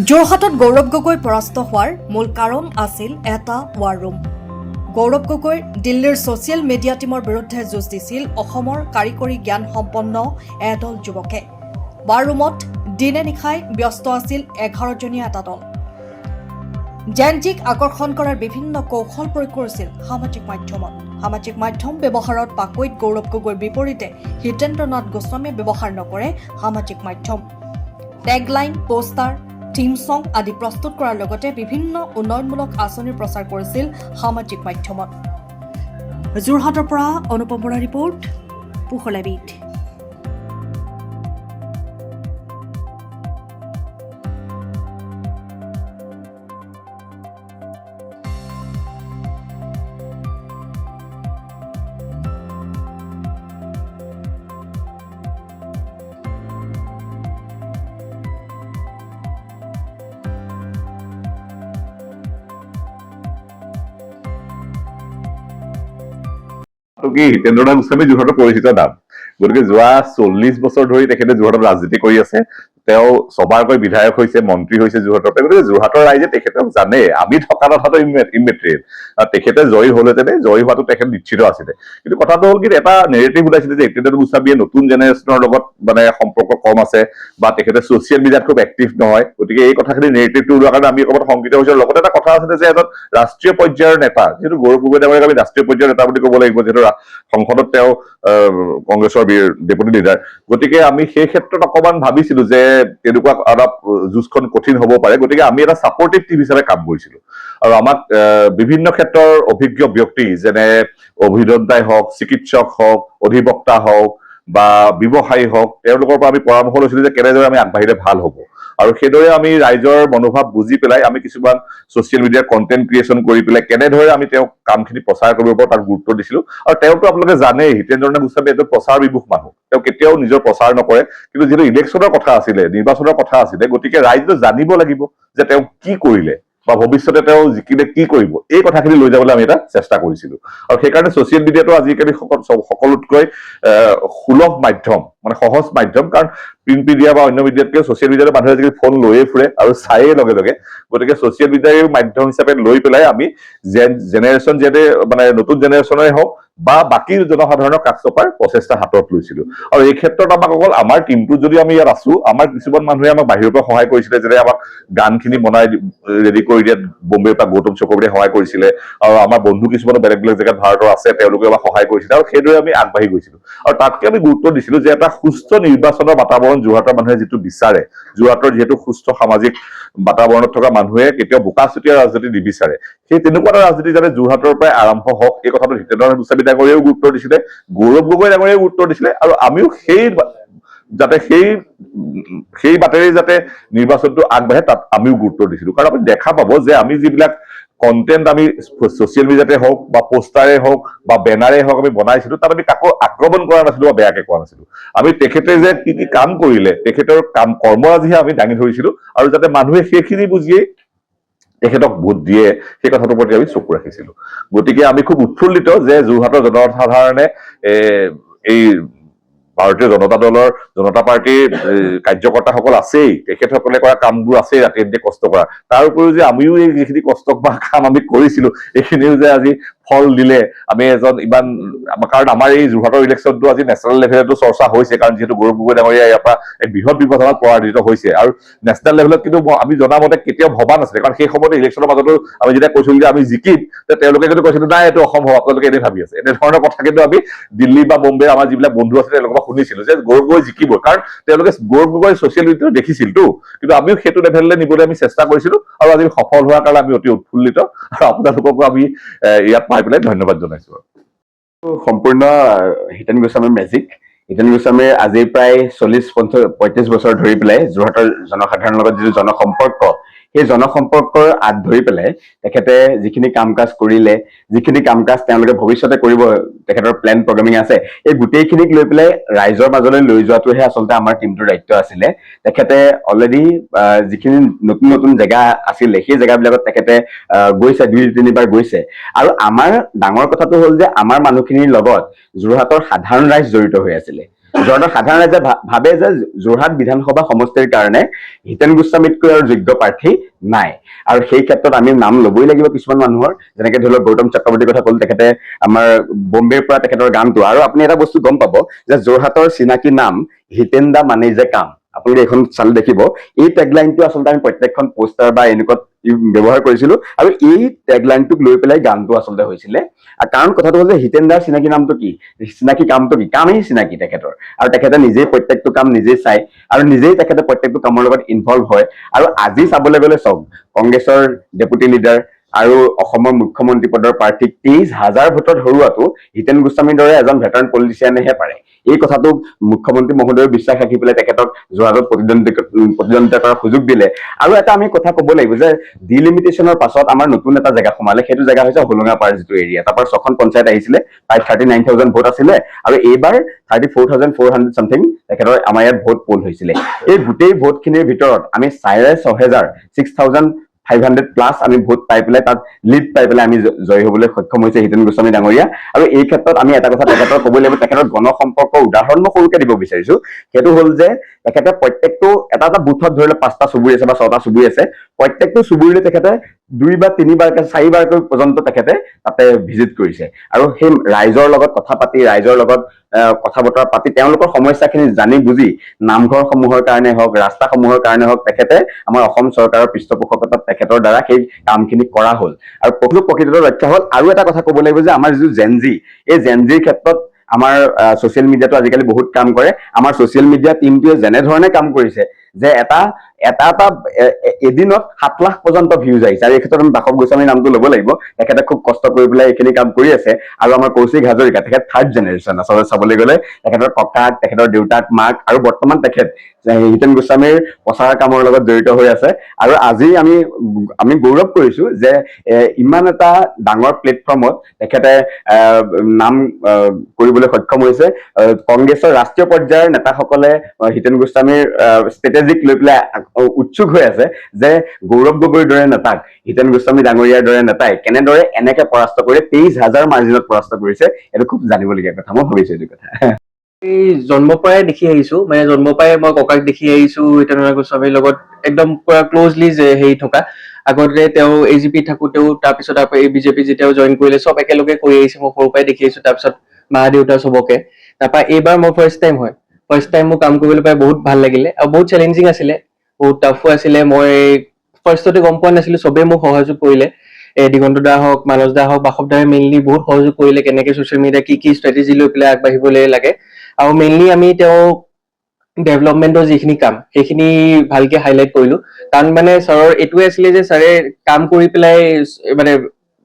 যোৰহাটত গৌৰৱ গগৈ পৰাস্ত হোৱাৰ মূল কাৰণ আছিল এটা ৱাৰ ৰুম। গৌৰৱ গগৈ দিল্লীৰ ছ'চিয়েল মিডিয়া টীমৰ বিৰুদ্ধে যুঁজ দিছিল অসমৰ কাৰিকৰী জ্ঞান সম্পন্ন এদল যুৱকে। ৱাৰ ৰুমত দিনে নিশাই ব্যস্ত আছিল 11জনীয়া এটা দল। জেনজিক আকৰ্ষণ কৰাৰ বিভিন্ন কৌশল প্ৰয়োগ কৰিছিল সামাজিক মাধ্যমত। সামাজিক মাধ্যম ব্যৱহাৰত পাকৈত গৌৰৱ গগৈৰ বিপৰীতে হিতেন্দ্ৰ নাথ গোস্বামীয়ে ব্যৱহাৰ নকৰে সামাজিক মাধ্যম। টেগলাইন, পোষ্টাৰ, থিম ছং আদি প্ৰস্তুত কৰাৰ লগতে বিভিন্ন উন্নয়নমূলক আঁচনিৰ প্ৰচাৰ কৰিছিল সামাজিক মাধ্যমত। যোৰহাটৰ পৰা অনুপম বৰাৰ ৰিপৰ্ট, পুহলাবিদ। কি হিতেন্দ্ৰ নাথ গোস্বামী যোৰহাটৰ পৰিচিত নাম। গতিকে যোৱা 40 বছৰ ধৰি তেখেতে যোৰহাটত ৰাজনীতি কৰি আছে। তেওঁ সবাৰকৈ বিধায়ক হৈছে, মন্ত্ৰী হৈছে যোৰহাটৰ। গতিকে যোৰহাটৰ ৰাইজে তেখেতক জানে। আমি থকা কথাটো ইমেটেৰিয়েল। তেখেতে জয়ী হলহেঁতেন, জয়ী হোৱাটো তেখেত নিশ্চিত আছিলে। কিন্তু কথাটো হ'ল কি, এটা নেৰেটিভ ওলাইছিলে যে হিতেন্দ্ৰ গোস্বামীয়ে নতুন জেনেৰেশ্যনৰ লগত সম্পৰ্ক কম আছে বা তেখেতে ছচিয়েল মিডিয়াত খুব এক্টিভ নহয়। গতিকে এই কথাখিনি নেৰেটিভটো ওলোৱাৰ কাৰণে আমি অকণমান শংকিত হৈছো। লগতে এটা কথা আছিলে যে এজন ৰাষ্ট্ৰীয় পৰ্যায়ৰ নেতা, যিহেতু গৌৰৱ গগৈ ডাঙৰীয়াক আমি ৰাষ্ট্ৰীয় পৰ্যায়ৰ নেতা বুলি ক'ব লাগিব, যিহেতু সংসদত তেওঁ কংগ্ৰেছৰ ডেপুটি লিডাৰ। গতিকে আমি সেই ক্ষেত্ৰত অকণমান ভাবিছিলো যে তেনেকুৱা অলপ যুঁজখন কঠিন হ'ব পাৰে। গতিকে আমি এটা ছাপৰ্টিভ টিম হিচাপে কাম কৰিছিলো। আৰু আমাক বিভিন্ন ক্ষেত্ৰৰ অভিজ্ঞ ব্যক্তি, যেনে অভিযন্তাই হওক, চিকিৎসক হওক, অধিবক্তা হওক বা ব্যৱসায়ী হওক, তেওঁলোকৰ পৰা আমি পৰামৰ্শ লৈছিলো যে কেনেদৰে আমি আগবাঢ়িলে ভাল হ'ব। আৰু সেইদৰে আমি ৰাইজৰ মনোভাৱ বুজি পেলাই আমি কিছুমান ছচিয়েল মিডিয়াৰ কণ্টেণ্ট ক্ৰিয়েশ্যন কৰি পেলাই কেনেদৰে আমি তেওঁক কামখিনি প্ৰচাৰ কৰিব পাৰোঁ তাত গুৰুত্ব দিছিলো। আৰু তেওঁকতো আপোনালোকে জানেই, হিতেন্দ্ৰ নাথ গোস্বামী এজন প্ৰচাৰ বিমুখ মানুহ। তেওঁ কেতিয়াও নিজৰ প্ৰচাৰ নকৰে। কিন্তু যিহেতু ইলেকশ্যনৰ কথা আছিলে, নিৰ্বাচনৰ কথা আছিলে, গতিকে ৰাইজে জানিব লাগিব যে তেওঁ কি কৰিলে বা ভৱিষ্যতে তেওঁ জিকিলে কি কৰিব। এই কথাখিনি লৈ যাবলৈ আমি এটা চেষ্টা কৰিছিলো। আৰু সেইকাৰণে ছচিয়েল মিডিয়াটো আজিকালি সকলোতকৈ সুলভ মাধ্যম, মানে সহজ মাধ্যম। কাৰণ প্ৰিণ্ট মিডিয়া বা অন্য মিডিয়াতকৈ ছচিয়েল মিডিয়াতে মানুহে আজিকালি ফোন লৈয়ে ফুৰে আৰু চায়ে লগে লগে। গতিকে ছচিয়েল মিডিয়াৰ মাধ্যম হিচাপে লৈ পেলাই আমি জেনেৰেশ্যন মানে নতুন জেনেৰেশ্যনৰে হওক বা বাকী জনসাধাৰণৰ কাষ চপাৰ প্ৰচেষ্টা হাতত লৈছিলো। আৰু এই ক্ষেত্ৰত আমাক অকল আমাৰ টিমটোত যদি আমি ইয়াত আছো, আমাৰ কিছুমান মানুহে আমাক বাহিৰৰ পৰা সহায় কৰিছিলে, যেনে আমাক গানখিনি বনাই ৰেডি কৰি দিয়াত বম্বেৰ পৰা গৌতম চক্ৰৱৰ্তীয়ে সহায় কৰিছিলে। আৰু আমাৰ বন্ধু কিছুমানো বেলেগ বেলেগ জেগাত ভাৰতৰ আছে, তেওঁলোকে আমাক সহায় কৰিছিলে। আৰু সেইদৰে আমি আগবাঢ়ি গৈছিলো। আৰু তাতকে আমি গুৰুত্ব দিছিলো যে এটা সুস্থ নিৰ্বাচনৰ বাতাবৰণ যোৰহাটৰ মানুহে যিটো বিচাৰে, যোৰহাটৰ যিহেতু সুস্থ সামাজিক বাতাবৰণত থকা মানুহে কেতিয়াও বোকাচুতীয়া ৰাজনীতি নিবিচাৰে, সেই তেনেকুৱা এটা ৰাজনীতি যাতে যোৰহাটৰ পৰাই আৰম্ভ হওক, এই কথাটো হিতেন্দ্ৰ নাথ গোস্বামী ডাঙৰীয়াও গুৰুত্ব দিছিলে, গৌৰৱ গগৈ ডাঙৰীয়াও গুৰুত্ব দিছিলে। আৰু আমিও সেই বাটেৰে যাতে নিৰ্বাচনটো আগবাঢ়ে তাত আমিও গুৰুত্ব দিছিলো। কাৰণ আপুনি দেখা পাব যে আমি যিবিলাক কণ্টেণ্ট আমি ছচিয়েল মিডিয়াতে হওক বা পোষ্টাৰে হওক বা বেনাৰে হওক আমি বনাইছিলো, তাত আমি কাকো আক্ৰমণ কৰা নাছিলো বা বেয়াকে কোৱা নাছিলো। আমি তেখেতে যে কি কি কাম কৰিলে, তেখেতৰ কৰ্মৰাজিহে আমি দাঙি ধৰিছিলো। আৰু যাতে মানুহে সেইখিনি বুজিয়েই তেখেতক ভোট দিয়ে, সেই কথাটোৰ প্ৰতি আমি চকু ৰাখিছিলো। গতিকে আমি খুব উৎফুল্লিত যে যোৰহাটৰ জনসাধাৰণে এই ভাৰতীয় জনতা পাৰ্টীৰ কাৰ্যকৰ্তাসকল আছেই, তেখেতসকলে কৰা কামবোৰ আছেই, ৰাতি ৰাতি কষ্ট কৰা। তাৰ উপৰিও যে আমিও এই যিখিনি কষ্ট বা কাম আমি কৰিছিলো, এইখিনিও যে আজি ফল দিলে। আমি ইমান কাৰণ আমাৰ এই যোৰহাটৰ ইলেকশ্যনটো আজি নেশ্যনেল লেভেলতো চৰ্চা হৈছে, কাৰণ যিহেতু গৌৰৱ গগৈ ডাঙৰীয়া ইয়াৰ পৰা এক বৃহৎ ব্যৱধানত পৰাজিত হৈছে। আৰু নেশ্যনেল লেভেলত কিন্তু আমি জনামতে কেতিয়াও ভবা নাছিলে, কাৰণ সেই সময়তে ইলেকশ্যনৰ মাজতো আমি যেতিয়া কৈছিলো যে আমি জিকিম, তেওঁলোকে কিন্তু কৈছিলো নাই এইটো অসম্ভৱ, আপোনালোকে এনেই ভাবি আছে। এনেধৰণৰ কথা কিন্তু আমি দিল্লী বা বম্বে আমাৰ যিবিলাক বন্ধু আছে তেওঁলোকৰ পৰা শুনিছিলো যে গৌৰৱ গগৈ জিকিব, কাৰণ তেওঁলোকে গৌৰৱ গগৈ ছচিয়েল মিডিয়াত দেখিছিলতো। কিন্তু আমিও সেইটো লেভেললৈ নিবলৈ আমি চেষ্টা কৰিছিলো। আৰু আজি সফল হোৱাৰ কাৰণে আমি অতি উৎফুল্লিত। আৰু আপোনালোককো আমি ইয়াত পাই পেলাই ধন্যবাদ জনাইছো। সম্পূৰ্ণ হিতেন গোস্বামীৰ মেজিক। হিতেন গোস্বামীৰ আজি প্ৰায় 40-35 বছৰ ধৰি পেলাই যোৰহাটৰ জনসাধাৰণৰ লগত যিটো জনসম্পৰ্ক, সেই জনসম্পৰ্কৰ আঁত ধৰি পেলাই তেখেতে যিখিনি কাম কাজ কৰিলে, যিখিনি কাম কাজ তেওঁলোকে ভৱিষ্যতে কৰিব, তেখেতৰ প্লেন প্ৰগ্ৰেমিং আছে, এই গোটেইখিনিক লৈ পেলাই ৰাইজৰ মাজলৈ লৈ যোৱাটোহে আচলতে আমাৰ টিমটোৰ দায়িত্ব আছিলে। তেখেতে অলৰেডি যিখিনি নতুন নতুন জেগা আছিলে, সেই জেগাবিলাকত তেখেতে গৈছে, 2-3বাৰ গৈছে। আৰু আমাৰ ডাঙৰ কথাটো হ'ল যে আমাৰ মানুহখিনিৰ লগত যোৰহাটৰ সাধাৰণ ৰাইজ জড়িত হৈ আছিলে। যোৰহাটৰ সাধাৰণ ৰাইজে ভাবে যে যোৰহাট বিধানসভা সমষ্টিৰ কাৰণে হিতেন গোস্বামীতকৈ আৰু যোগ্য প্ৰাৰ্থী নাই, আৰু সেই ক্ষেত্ৰত আমি নাম ল'বই লাগিব কিছুমান মানুহৰ, যেনেকে ধৰি লওক গৌতম চক্ৰৱৰ্তীৰ কথা ক'ল, তেখেতে আমাৰ বম্বেৰ পৰা তেখেতৰ গানটো, আৰু আপুনি এটা বস্তু গম পাব যে যোৰহাটৰ চিনাকি নাম হিতেন দা মানে যে কাম, আপুনি এইখন চালে দেখিব এই টেগলাইনটো আচলতে আমি প্ৰত্যেকখন পোষ্টাৰ বা এনেকুৱা ব্যৱহাৰ কৰিছিলো, আৰু এই টেগলাইনটোক লৈ পেলাই গানটো আচলতে হৈছিলে। আৰু কাৰণ কথাটো হ'ল যে হিতেন দাৰ চিনাকি নামটো কি, চিনাকি কামটো কি, কামেই চিনাকি তেখেতৰ, আৰু তেখেতে নিজেই প্ৰত্যেকটো কাম নিজেই চাই আৰু নিজেই তেখেতে প্ৰত্যেকটো কামৰ লগত ইনভলভ হয়। আৰু আজি চাবলৈ গ'লে চাওক, কংগ্ৰেছৰ ডেপুটি লিডাৰ আৰু অসমৰ মুখ্যমন্ত্ৰী পদৰ প্ৰাৰ্থীক 23,000 ভোটত হৰুৱাটো হিতেন গোস্বামীৰ দৰে এজন ভেটাৰান পলিটিচিয়ানেহে পাৰে। এই কথাটোক মুখ্যমন্ত্ৰী মহোদয়ৰ বিশ্বাস ৰাখি পেলাই তেখেতক যোৰহাটত প্ৰতিদ্বন্দ্বিতা কৰাৰ সুযোগ দিলে। আৰু এটা আমি কথা ক'ব লাগিব যে ডিলিমিটেশ্যনৰ পাছত আমাৰ নতুন এটা জেগা সোমালে, সেইটো জেগা হৈছে হোলোঙাপাৰ যিটো এৰিয়া, তাৰপৰা 6খন পঞ্চায়ত আহিছিলে, প্ৰায় 39,000 ভোট আছিলে, আৰু এইবাৰ 34,400 চামথিং তেখেতৰ আমাৰ ইয়াত ভোট পোল হৈছিলে। এই গোটেই ভোটখিনিৰ ভিতৰত আমি 6,500 6,500+ আমি ভোট পাই পেলাই তাত লিড পাই পেলাই আমি জয়ী হ'বলৈ সক্ষম হৈছে হিতেন গোস্বামী ডাঙৰীয়া। আৰু এই ক্ষেত্ৰত আমি এটা কথা তেখেতৰ ক'ব লাগিব, তেখেতৰ গণসম্পৰ্কৰ উদাহৰণ মই সৰুকে দিব বিচাৰিছো, সেইটো হ'ল যে তেখেতে প্ৰত্যেকটো এটা বুথত ধৰি লওক 5টা চুবুৰী আছে বা 6টা চুবুৰী আছে, প্ৰত্যেকটো চুবুৰীলৈ তেখেতে 2 বা 3বাৰকৈ 4বাৰকৈ পৰ্যন্ত তেখেতে তাতে ভিজিট কৰিছে, আৰু সেই ৰাইজৰ লগত কথা পাতি, ৰাইজৰ লগত কথা বতৰা পাতি, তেওঁলোকৰ সমস্যাখিনি জানি বুজি নামঘৰসমূহৰ কাৰণে হওক, ৰাস্তাসমূহৰ কাৰণে হওক, তেখেতে আমাৰ অসম চৰকাৰৰ পৃষ্ঠপোষকতাত তেখেতৰ দ্বাৰা সেই কামখিনি কৰা হ'ল, আৰু প্ৰকৃততে ৰক্ষা হ'ল। আৰু এটা কথা ক'ব লাগিব যে আমাৰ যিটো জেনজি, এই জেনজিৰ ক্ষেত্ৰত আমাৰ ছচিয়েল মিডিয়াটো আজিকালি বহুত কাম কৰে। আমাৰ ছচিয়েল মিডিয়া টিমটোৱে যেনেধৰণে কাম কৰিছে যে এটা এদিনত 7 লাখ পৰ্যন্ত ভিউজ আহিছে, আৰু এই ক্ষেত্ৰত আমি বাসৱ গোস্বামীৰ নামটো ল'ব লাগিব, তেখেতে খুব কষ্ট কৰি পেলাই এইখিনি কাম কৰি আছে। আৰু আমাৰ কৌশিক হাজৰিকা, তেখেত 3rd জেনেৰেশ্যন আচলতে চাবলৈ গ'লে, তেখেতৰ ককাক, তেখেতৰ দেউতাক, মাক, আৰু বৰ্তমান তেখেত হিতেন গোস্বামীৰ প্ৰচাৰ কামৰ লগত জড়িত হৈ আছে। আৰু আজি আমি গৌৰৱ কৰিছো যে ইমান এটা ডাঙৰ প্লেটফৰ্মত তেখেতে নাম কৰিবলৈ সক্ষম হৈছে। কংগ্ৰেছৰ ৰাষ্ট্ৰীয় পৰ্যায়ৰ নেতাসকলে হিতেন গোস্বামীৰ ষ্ট্ৰেটেজিক লৈ পেলাই উৎসুক হৈ আছে যে গৌৰৱ গগৈৰ দৰে নেতাক, হিতেন গোস্বামী ডাঙৰীয়াৰ দৰে নেতাই কেনেদৰে এনেকে পৰাস্ত কৰি 23,000 মাৰ্জিনত পৰাস্ত কৰিছে, এইটো খুব জানিবলগীয়া কথা। মই ভাবিছো এইটো কথা। এই জন্মৰ পৰাই দেখি আহিছো, মানে জন্মৰ পৰাই মই ককাক দেখি আহিছো হিতেন গোস্বামীৰ লগত একদম পুৰা ক্লজলি যে হেৰি থকা। আগতে তেওঁ AGP থাকোতেও, তাৰপিছত আকৌ এই বিজেপি যেতিয়াও জইন কৰিলে, চব একেলগে কৰি আহিছে, মই সৰুৰ পৰাই দেখি আহিছো। তাৰপিছত মা দেউতা চবকে, তাৰপৰা এইবাৰ মই ফাৰ্ষ্ট টাইম মোৰ কাম কৰিবলৈ পাই বহুত ভাল লাগিলে, আৰু বহুত চেলেঞ্জিং আছিলে, বহুত টাফো আছিলে। মই ফাৰ্ষ্টতে গম পোৱা নাছিলো, চবেই মোক সহযোগ কৰিলে। দিগন্ত দা হওক, মানস দা হওক, বাসৱ দাই মেইনলি বহুত সহযোগ কৰিলে, কেনেকে ছচিয়েল মিডিয়া কি ষ্ট্ৰেটেজি লৈ পেলাই আগবাঢ়িবলৈ লাগে। আৰু মেইনলি আমি তেওঁ ডেভেলপমেণ্টৰ যিখিনি কাম, সেইখিনি ভালকে হাইলাইট কৰিলো। কাৰণ মানে ছাৰৰ এইটোৱে আছিলে যে ছাৰে কাম কৰি পেলাই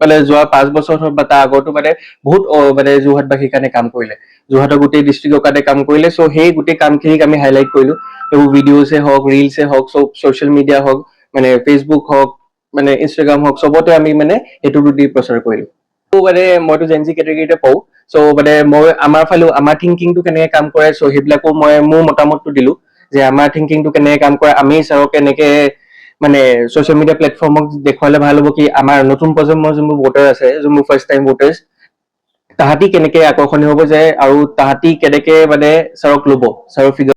মানে যোৱা 5 বছৰ বা তাৰ আগতো মানে বহুত মানে যোৰহাটবাসীৰ কাৰণে কাম কৰিলে, যোৰহাটৰ গোটেই ডিষ্ট্ৰিক্টৰ কাৰণে কাম কৰিলে। চ' সেই গোটেই কামখিনিক আমি হাইলাইট কৰিলো, এইবোৰ ভিডিঅ'ছে হওক, ৰিলছে হওক, চব ছচিয়েল মিডিয়া হওক, মানে ফেচবুক হওক, মানে ইনষ্টাগ্ৰাম হওক, চবতে আমি মানে সেইটো দি প্ৰচাৰ কৰিলো। মানে মইতো জেনজি কেটেগৰীতে পওঁ, চ' মানে মই আমাৰ ফালেও আমাৰ থিংকিংটো কেনেকে কাম কৰে, চ' সেইবিলাকো মই মোৰ মতামতটো দিলো যে আমাৰ থিংকিংটো কেনেকে কাম কৰে, আমি ছাৰক কেনেকে মানে ছচিয়েল মিডিয়া প্লেটফৰ্মক দেখুৱালে ভাল হ'ব কি আমাৰ নতুন প্ৰজন্মৰ যোনবোৰ ভোটাৰ আছে, যোনবোৰ ফাৰ্ষ্ট টাইম ভোটাৰ্ছ, তাহাঁতি কেনেকে আকৰ্ষণীয় হ'ব যে, আৰু তাহাঁতি কেনেকে মানে ছাৰক ল'ব, ছাৰৰ ফিগাৰ